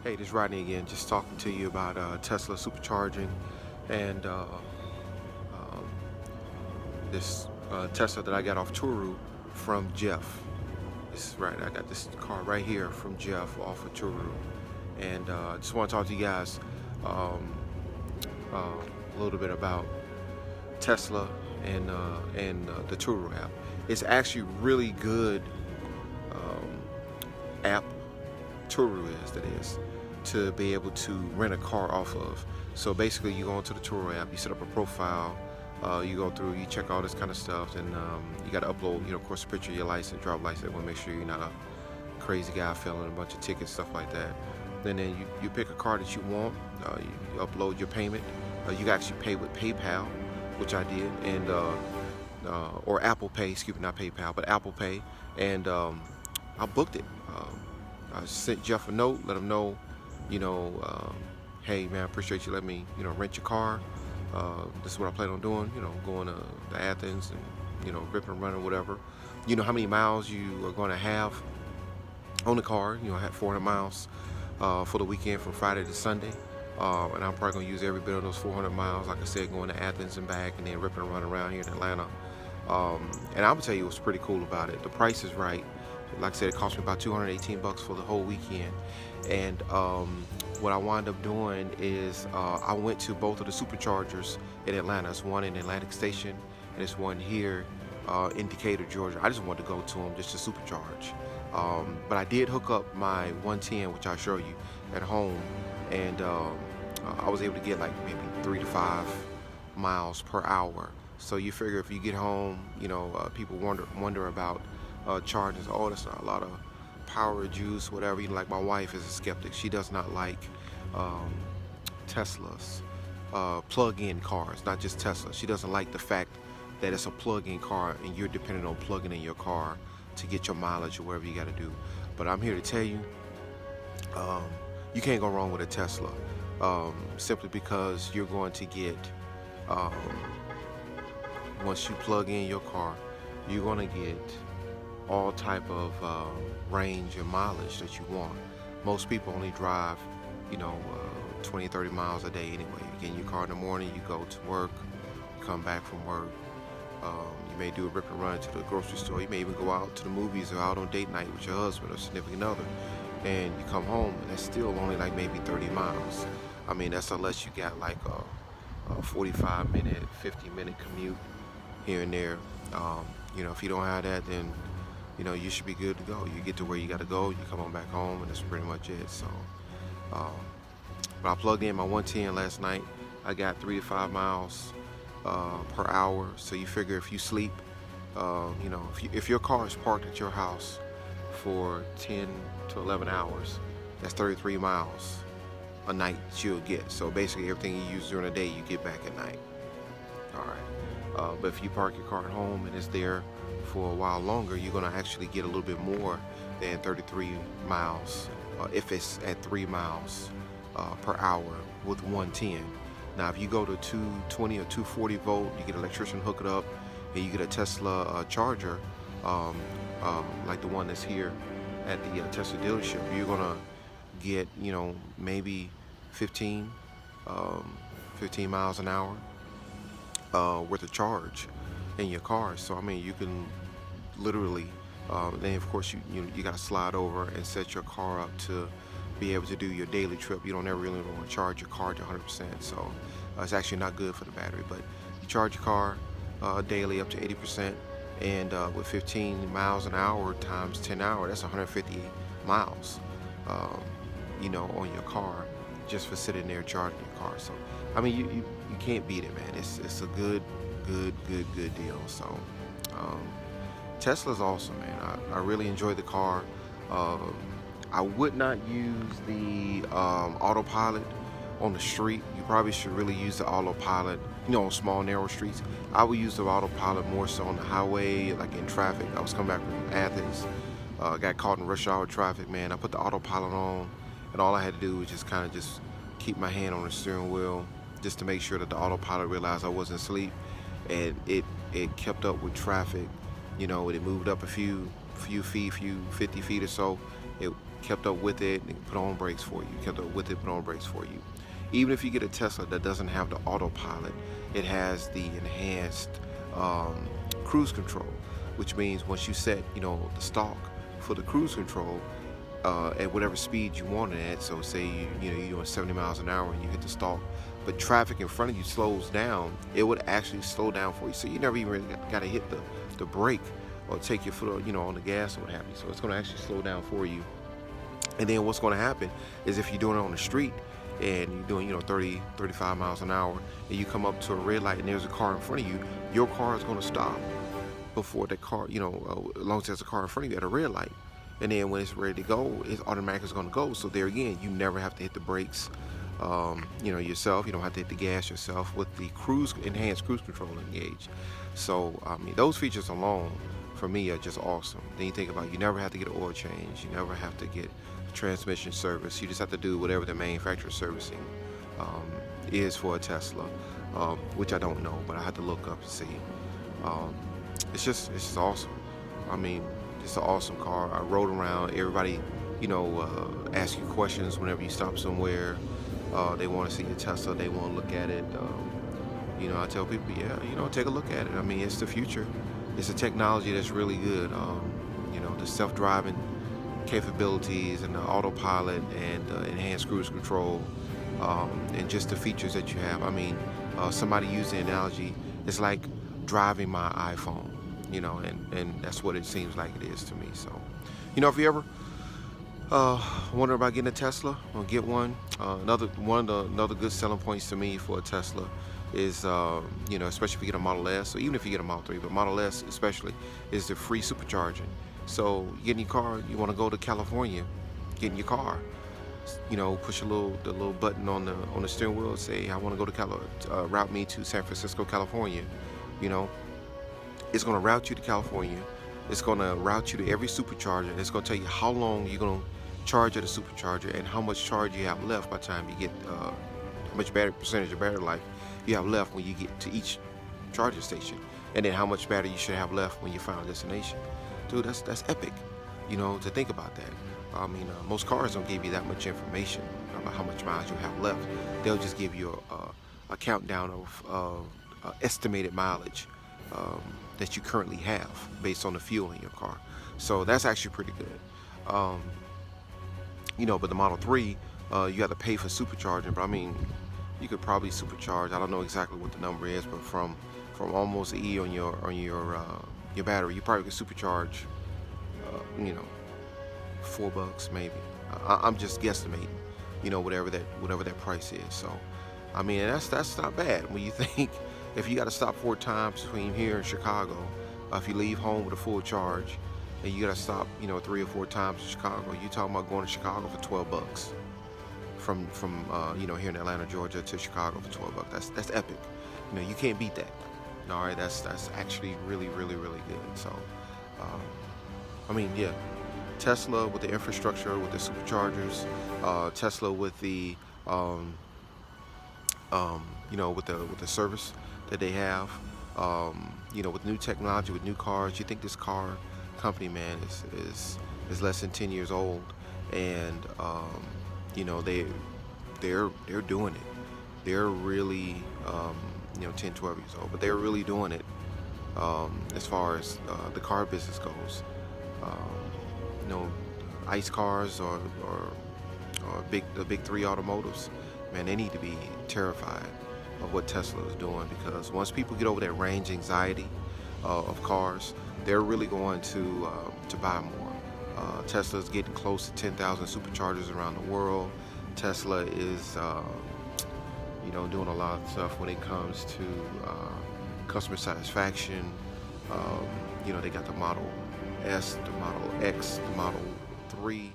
Hey, this is Rodney again, just talking to you about Tesla supercharging and um, this Tesla that I got off Turu from Jeff. This is right, I got this car right here from Jeff off of Turu. And I just want to talk to you guys um, a little bit about Tesla and the Turu app. It's actually really good app. Turu is, that is, to be able to rent a car off of. So basically you go into the Turu app, you set up a profile, you go through, you check all this kind of stuff, and you got to upload, of course, a picture of your license, driver's license. Want to make sure you're not a crazy guy filling a bunch of tickets, stuff like that. And then you pick a car that you want, you upload your payment. You can actually pay with PayPal, which I did, and or Apple Pay, excuse me, not PayPal, but Apple Pay, and I booked it. I sent Jeff a note, let him know, hey man, I appreciate you letting me, rent your car. This is what I plan on doing, going to Athens and, ripping and running, whatever. You know how many miles you are going to have on the car. I had 400 miles for the weekend from Friday to Sunday. And I'm probably going to use every bit of those 400 miles, like I said, going to Athens and back, and then ripping and running around here in Atlanta. And I'm going to tell you what's pretty cool about it. The price is right. Like I said, it cost me about $218 for the whole weekend. And what I wound up doing is I went to both of the superchargers in Atlanta. It's one in Atlantic Station, and it's one here in Decatur, Georgia. I just wanted to go to them just to supercharge. But I did hook up my 110, which I'll show you, at home. And I was able to get like maybe 3 to 5 miles per hour. So you figure if you get home, people wonder about charging. Oh, that's not a lot of power, juice, whatever. Like my wife is a skeptic. She does not like Teslas, plug-in cars, not just Tesla. She doesn't like the fact that it's a plug-in car and you're dependent on plugging in your car to get your mileage or whatever you got to do. But I'm here to tell you, you can't go wrong with a Tesla, simply because you're going to get, once you plug in your car, you're going to get all type of range and mileage that you want. Most people only drive 20-30 miles a day anyway. You get in your car in the morning, you go to work, you come back from work, you may do a rip and run to the grocery store, you may even go out to the movies or out on date night with your husband or significant other, and you come home and that's still only like maybe 30 miles. I mean, that's unless you got like a 45-minute, 50-minute commute here and there. If you don't have that, then you should be good to go. You get to where you got to go, you come on back home, and that's pretty much it. So, but I plugged in my 110 last night. I got 3 to 5 miles per hour. So you figure if you sleep, if your car is parked at your house for 10 to 11 hours, that's 33 miles a night that you'll get. So basically everything you use during the day, you get back at night. All right. But if you park your car at home and it's there for a while longer, you're going to actually get a little bit more than 33 miles if it's at 3 miles per hour with 110. Now if you go to 220 or 240 volt, you get an electrician hook it up, and you get a Tesla charger like the one that's here at the Tesla dealership. You're going to get maybe 15 miles an hour worth of charge in your car. So I mean, you can literally then of course you got to slide over and set your car up to be able to do your daily trip. You don't ever really want to charge your car to 100%, so it's actually not good for the battery. But you charge your car daily up to 80%, and with 15 miles an hour times 10 hours, that's 150 miles, um, on your car just for sitting there charging your car. So, I mean, you can't beat it, man. It's a good deal. So, um, Tesla's awesome, man. I really enjoy the car. Um, I would not use the autopilot on the street. You probably should really use the autopilot, on small narrow streets. I would use the autopilot more so on the highway, like in traffic. I was coming back from Athens, got caught in rush hour traffic, man. I put the autopilot on, and all I had to do was just kind of just keep my hand on the steering wheel, just to make sure that the autopilot realized I wasn't asleep, and it kept up with traffic. It moved up a few feet, 50 feet or so. It kept up with it and put on brakes for you. Kept up with it, put on brakes for you. Even if you get a Tesla that doesn't have the autopilot, it has the enhanced cruise control, which means once you set, the stalk for the cruise control at whatever speed you want it at. So say you're doing 70 miles an hour and you hit the stalk, but traffic in front of you slows down, it would actually slow down for you. So you never even really got to hit the brake or take your foot, on the gas or what have you. So it's going to actually slow down for you. And then what's going to happen is if you're doing it on the street and you're doing 30, 35 miles an hour, and you come up to a red light and there's a car in front of you, your car is going to stop before that car, as long as there's a car in front of you at a red light. And then when it's ready to go, it's automatically going to go. So there again, you never have to hit the brakes yourself. You don't have to hit the gas yourself with the enhanced cruise control engaged. So I mean, those features alone for me are just awesome. Then you think about, you never have to get an oil change, you never have to get a transmission service. You just have to do whatever the manufacturer servicing is for a Tesla, which I don't know, but I had to look up and see. It's just awesome. I mean, it's an awesome car. I rode around. Everybody, ask you questions whenever you stop somewhere. They want to see your Tesla. They want to look at it. I tell people, yeah, take a look at it. I mean, it's the future. It's a technology that's really good. The self-driving capabilities and the autopilot and enhanced cruise control, and just the features that you have. I mean, somebody used the analogy, it's like driving my iPhone, and that's what it seems like it is to me. So, if you ever wonder about getting a Tesla or get one, another good selling points to me for a Tesla is, especially if you get a Model S, or even if you get a Model 3, but Model S especially, is the free supercharging. So you get in your car, you want to go to California, get in your car, push the little button on the steering wheel, say I want to go to route me to San Francisco, California. It's going to route you to California. It's going to route you to every supercharger. It's going to tell you how long you're going to charge at a supercharger and how much charge you have left by the time you get how much percentage of battery life you have left when you get to each charging station, and then how much battery you should have left when you find a destination. Dude, that's epic, to think about that. I mean, most cars don't give you that much information about how much miles you have left. They'll just give you a countdown of estimated mileage that you currently have based on the fuel in your car. So that's actually pretty good. But the Model 3, you have to pay for supercharging. But I mean, you could probably supercharge. I don't know exactly what the number is, but from almost E on your battery, you probably could supercharge, $4 maybe. I'm just guesstimating, whatever that price is. So, I mean, that's not bad when you think if you got to stop 4 times between here and Chicago, if you leave home with a full charge, and you got to stop, 3 or 4 times in Chicago, you're talking about going to Chicago for $12. From here in Atlanta, Georgia to Chicago for $12. That's epic. You can't beat that. All right, that's actually really, really, really good. So, I mean, yeah, Tesla with the infrastructure, with the superchargers, Tesla with the with the service that they have, with new technology, with new cars. You think this car company, man, is less than 10 years old, and they're doing it. They're really 10, 12 years old, but they're really doing it as far as the car business goes. ICE cars or or the big three automotives, man, they need to be terrified of what Tesla is doing, because once people get over that range anxiety of cars, they're really going to buy more. Tesla's getting close to 10,000 superchargers around the world. Tesla is, doing a lot of stuff when it comes to customer satisfaction. They got the Model S, the Model X, the Model 3.